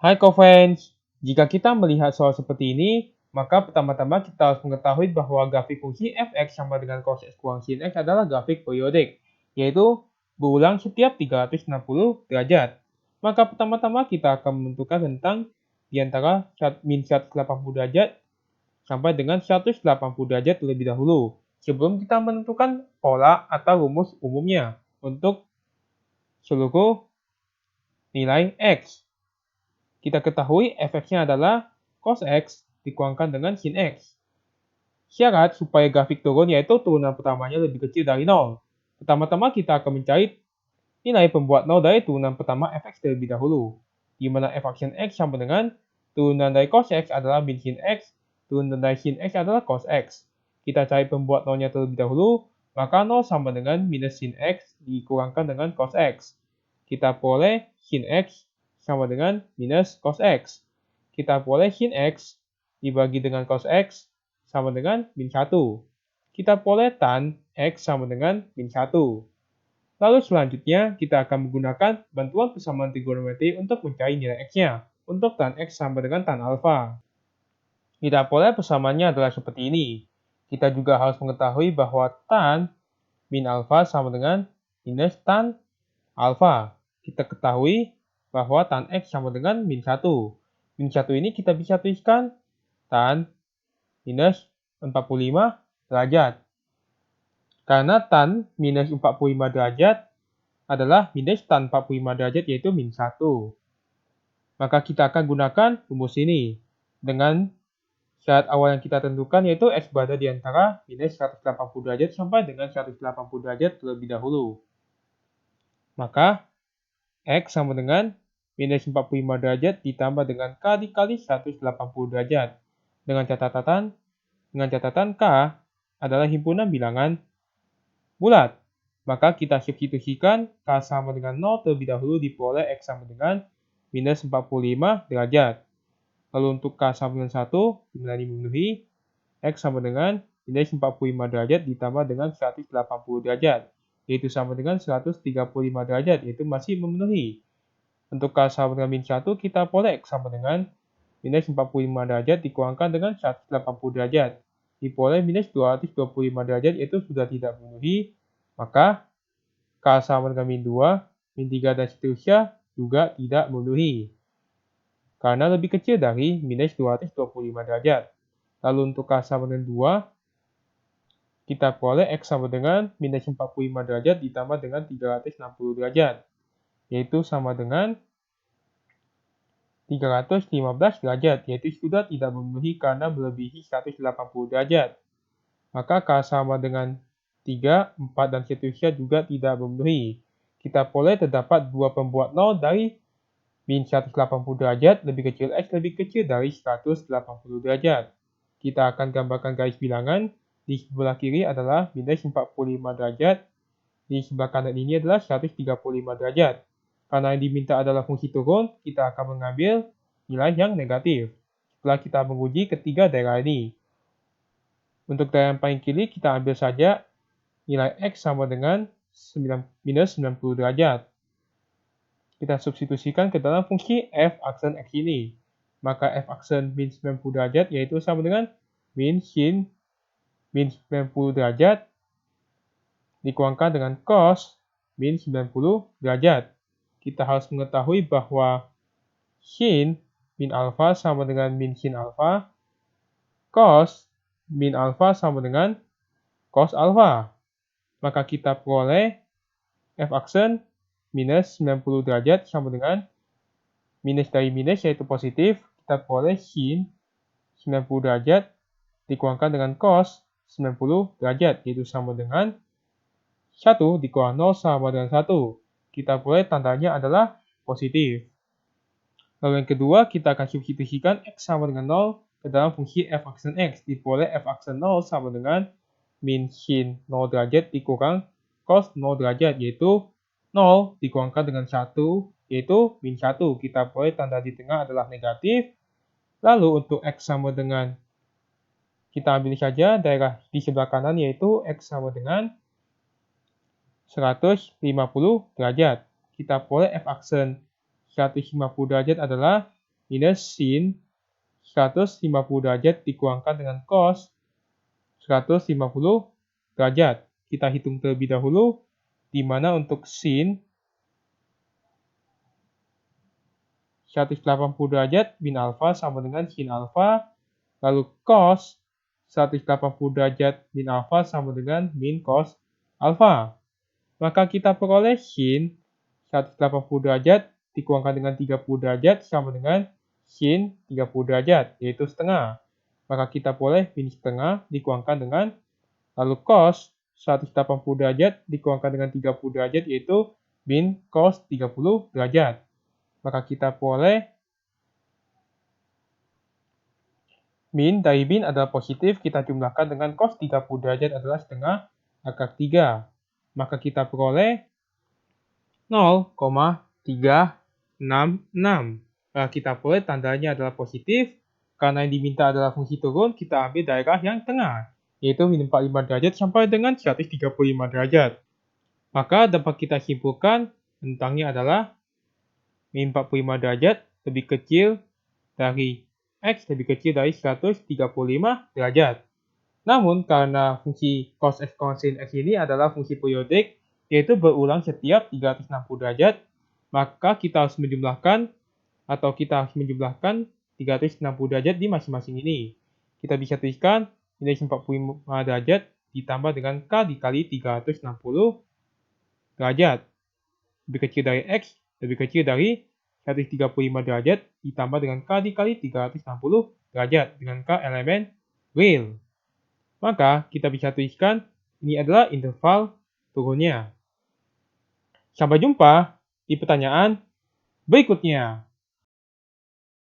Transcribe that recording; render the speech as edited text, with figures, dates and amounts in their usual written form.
Hai co-friends, jika kita melihat soal seperti ini, maka pertama-tama kita harus mengetahui bahwa grafik fungsi f(x) sama dengan cos x kurang sin x adalah grafik periodik, yaitu berulang setiap 360 derajat. Maka pertama-tama kita akan menentukan rentang di antara min 180 derajat sampai dengan 180 derajat terlebih dahulu, sebelum kita menentukan pola atau rumus umumnya untuk seluruh nilai x. Kita ketahui f(x)-nya adalah cos x dikurangkan dengan sin x. Syarat supaya grafik turun yaitu turunan pertamanya lebih kecil dari 0. Pertama-tama kita akan mencari nilai pembuat 0 dari turunan pertama f(x) terlebih dahulu, di mana f aksen x sama dengan turunan dari cos x adalah min sin x, turunan dari sin x adalah cos x. Kita cari pembuat 0-nya terlebih dahulu, maka 0 sama dengan minus sin x dikurangkan dengan cos x. Kita peroleh sin x sama dengan minus cos x. Kita peroleh sin x dibagi dengan cos x sama dengan min 1. Kita peroleh tan x sama dengan min 1. Lalu selanjutnya kita akan menggunakan bantuan persamaan trigonometri untuk mencari nilai x-nya. Untuk tan x sama dengan tan alfa. Kita peroleh persamaannya adalah seperti ini. Kita juga harus mengetahui bahwa tan min alfa sama dengan minus tan alfa. Kita ketahui bahwa tan x sama dengan min 1. Min 1 ini kita bisa tuliskan tan minus 45 derajat. Karena tan minus 45 derajat adalah minus tan 45 derajat yaitu min 1. Maka kita akan gunakan rumus ini. Dengan syarat awal yang kita tentukan yaitu x berada di antara minus 180 derajat sampai dengan 180 derajat terlebih dahulu. Maka x sama dengan minus 45 derajat ditambah dengan k dikali 180 derajat. Dengan catatan k adalah himpunan bilangan bulat. Maka kita substitusikan k sama dengan 0 terlebih dahulu diperoleh x sama dengan minus 45 derajat. Lalu untuk k sama dengan 1 dimana memenuhi x sama dengan minus 45 derajat ditambah dengan 180 derajat, yaitu sama dengan 135 derajat, yaitu masih memenuhi. Untuk k sama dengan min 1 kita peroleh x sama dengan minus 45 derajat dikurangkan dengan 180 derajat. Diperoleh minus 225 derajat yaitu sudah tidak memenuhi, maka k sama dengan min 2, min 3 dan seterusnya juga tidak memenuhi. Karena lebih kecil dari minus 225 derajat. Lalu untuk k sama dengan 2, kita peroleh x sama dengan minus 45 derajat ditambah dengan 360 derajat. Yaitu sama dengan 315 derajat, yaitu sudah tidak memenuhi karena melebihi 180 derajat. Maka k sama dengan 3, 4, dan seterusnya juga tidak memenuhi. Kita peroleh terdapat dua pembuat 0 dari min 180 derajat lebih kecil x lebih kecil dari 180 derajat. Kita akan gambarkan garis bilangan. Di sebelah kiri adalah minus 45 derajat. Di sebelah kanan ini adalah 135 derajat. Karena yang diminta adalah fungsi turun, kita akan mengambil nilai yang negatif. Setelah kita menguji ketiga daerah ini. Untuk daerah yang paling kiri, kita ambil saja nilai x sama dengan minus 90 derajat. Kita substitusikan ke dalam fungsi f aksen x ini. Maka f aksen min 90 derajat yaitu sama dengan min sin min 90 derajat dikurangkan dengan cos min 90 derajat. Kita harus mengetahui bahwa sin min alfa sama dengan min sin alfa, cos min alfa sama dengan cos alfa. Maka kita peroleh f aksen minus 90 derajat sama dengan minus dari minus yaitu positif. Kita peroleh sin 90 derajat dikurangkan dengan cos 90 derajat yaitu sama dengan 1 dikurang 0 sama dengan 1. Kita peroleh tandanya adalah positif. Lalu yang kedua kita akan substitusikan x sama dengan 0 ke dalam fungsi f aksen x. Diperoleh f aksen 0 sama dengan min sin 0 derajat dikurang cos 0 derajat yaitu 0 dikurangkan dengan 1 yaitu min 1. Kita peroleh tanda di tengah adalah negatif. Lalu untuk x sama dengan, kita ambil saja daerah di sebelah kanan yaitu x sama dengan 150 derajat. Kita peroleh f aksen 150 derajat adalah minus sin 150 derajat dikurangkan dengan cos 150 derajat. Kita hitung terlebih dahulu, di mana untuk sin 180 derajat min alfa sama dengan sin alfa, lalu cos 180 derajat min alfa sama dengan min cos alfa. Maka kita peroleh sin 180 derajat dikurangkan dengan 30 derajat sama dengan sin 30 derajat, yaitu setengah. Maka kita peroleh min setengah dikurangkan dengan lalu cos 180 derajat dikurangkan dengan 30 derajat, yaitu min cos 30 derajat. Maka kita peroleh min dari min adalah positif, kita jumlahkan dengan cos 30 derajat adalah setengah akar 3. Maka kita peroleh 0,366. Kita peroleh tandanya adalah positif. Karena yang diminta adalah fungsi turun, kita ambil daerah yang tengah, yaitu min 45 derajat sampai dengan 135 derajat. Maka dapat kita simpulkan rentangnya adalah min 45 derajat lebih kecil dari X lebih kecil dari 135 derajat. Namun, karena fungsi cos X, sin X ini adalah fungsi periodik, yaitu berulang setiap 360 derajat, maka kita harus menjumlahkan 360 derajat di masing-masing ini. Kita bisa tuliskan minus 45 derajat ditambah dengan K dikali 360 derajat. Lebih kecil dari X, lebih kecil dari 135 derajat ditambah dengan K dikali 360 derajat dengan K elemen real. Maka kita bisa tuliskan ini adalah interval turunnya. Sampai jumpa di pertanyaan berikutnya.